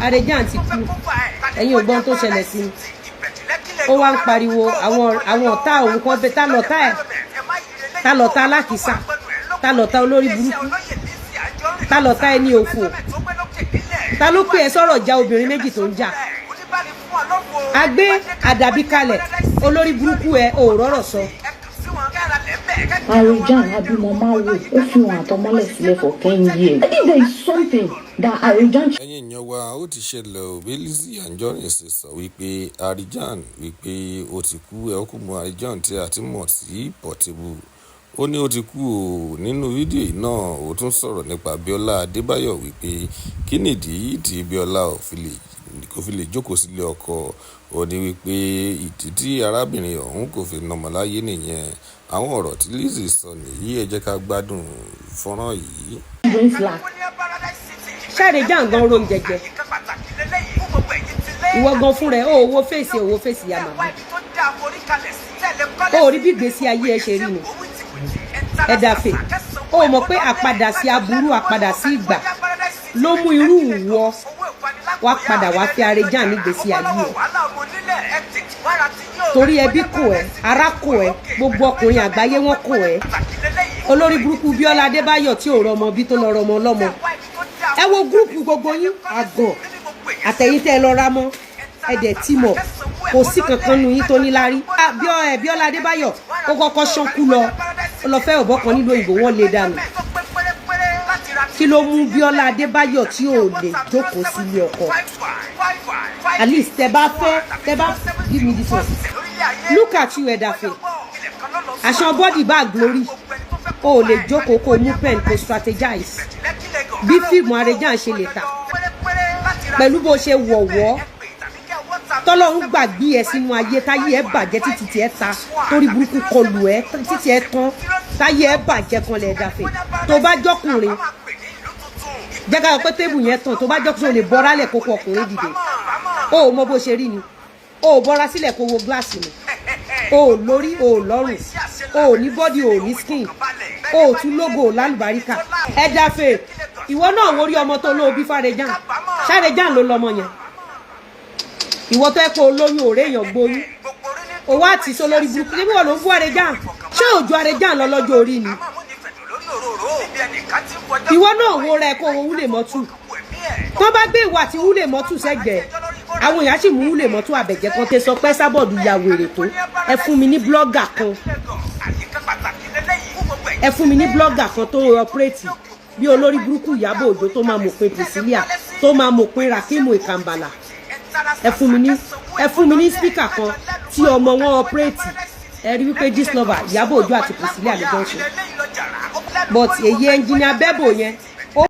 Harijan ti kú ẹ̀yin ò gbọ́n tó ṣẹlẹ̀ sí ó wá ń pariwo àwọn ọ̀tá òun kan bẹ tá lọ́tá ẹ̀ tá lọ́tá alákìísà tá lọ́tá olórí burúkú tá lọ́tá ẹni òfò ta ló pè ẹ́ sọ̀rọ̀ já obìnrin méjì tó ń jà agbé àdàbí kalẹ̀ olórí burúkú ẹ̀ ò rọ́rọ̀ sọ. Harijan abímọ máa wò ó fi wọn àtọmọ́lẹ̀ sílẹ̀ for 10 years. I think there is something that Harijan. ẹ̀yin èèyàn wa ó ti ṣẹlẹ̀ ò bí LIZZY ANJORIN ṣe sọ wípé Harijan wípé ó ti kú ẹ̀ ó kú mọ́ Harijan tí a ti mọ̀ sí Portable ó ní ó ti kú o. Nínú fídíò yìí náà ó tún sọ̀rọ̀ nípa BIOLA Adébáyọ̀ wípé kí nìdí tí BIOLA kò fi lè jókòó sílé ọkọ ó ní wípé ìdí tí arábìnrin ọ̀hún kò fi nọmọ láyé nìyẹn. Àwọn ọ̀rọ̀ tí LIZZY sọ nìyí ẹ jẹ́ ká gbádùn fọ́nrán yìí. Harijan gan ro jẹjẹ ìwọ gan fún rẹ ó owó fèsì ya màmá ó rí bí ìgbésí ayé ẹ ṣe rí ni ẹ dàfẹ ó mọ̀ pé àpadà sí aburú àpadà sí ìgbà ló mú irú ìwọ wá padà wá fi Harijan nígbésí ayé ẹ torí ẹbí kò ẹ ará kò ẹ gbogbo ọkùnrin àgbáyé wọn kò ẹ olórí burúkú BIOLA Adébáyọ̀ tí ò rọmọ bí tó lọ rọmọ lọ́mọ ẹ wo gúrùpù gbogbo yín àgọ àtẹ̀yìn tẹ́ ẹ lọ ra mọ́ ẹ̀dẹ̀ tí mọ̀ kò sí kankan nu yín tó níláárí BIOLA Adébáyọ̀ ó kọ́kọ́ ṣánkú lọ fẹ́ ọ̀bọ kan nílùú òyìnbó wọn lè dànù kí ló mú BIOLA Adébáyọ̀ tí ò lè jókòó sílé ọkọ at least tẹ́ bá give me this one look at you ẹ̀dàfẹ́ aṣọ body bag glory o lè jókòó kó mú pen kó strategize bí fíìmù Harijan ṣe lè ta pẹ̀lú bó ṣe wọ̀wọ́ tọ́lọ́run gbàgbé ẹ sínú ayé táyé ẹ bàjẹ́ títí tí ẹ ta torí burúkú kọlù ẹ títí ẹ tán táyé ẹ bàjẹ́ kan lẹ̀ dàfẹ́ tó bá jọkùnrin jẹ́ ká pé tébù yẹn tán tó bá jọkùnrin ò lè bọ́ra lẹ̀ kókó ọkùnrin dìde o ò mọ bó ṣe rí ni o ò bọ́ra sílẹ̀ kó wo gíláàsì ni o ò lórí o ò lọ́rùn o ò ní bọ́dì o ò ní skin o ò tún lógo ò lálùbáríkà ẹ dàfẹ́ ìwọ náà wo rí ọmọ tó lóbi f'Harijan Harijan ló lọmọ yẹn ìwọ tó ẹ pé olóyún òré èèyàn gbóyún òwò àti sọ lórí burúkú níbi wọn ló ń bú Harijan ṣé òjò Harijan lọ lọ́jọ́ orí ni ìwọ náà wo rẹ kó owó wúlè mọ́tù tó bá gbé ìwà tí wúlè mọ́tù sẹ́gbẹ̀ẹ́ àwọn èèyàn sì mú wúlè mọ́tù àbẹ̀jẹ́ kan tẹ sọ pé sábọ̀dù ya wèrè tó ẹ fún mi ní blọ́gà kan ẹ fún mi ní blọ́gà kan tó ọpẹ́rẹ́tì bí olórí burúkú Ìyábọ̀ Òjó tó máa mọ̀pin Priscilla tó máa mọ̀pin Rakimu Ìkàmbàlà ẹ fún mi ní spíkà kan tí ọmọ wọn ọpẹ́rẹ́tì ẹ rí wípé Gistlover Ìyábọ̀ Òjó àti Priscilla ló jọ ń ṣe but èyí ẹnjìnìà bẹ́bò yẹn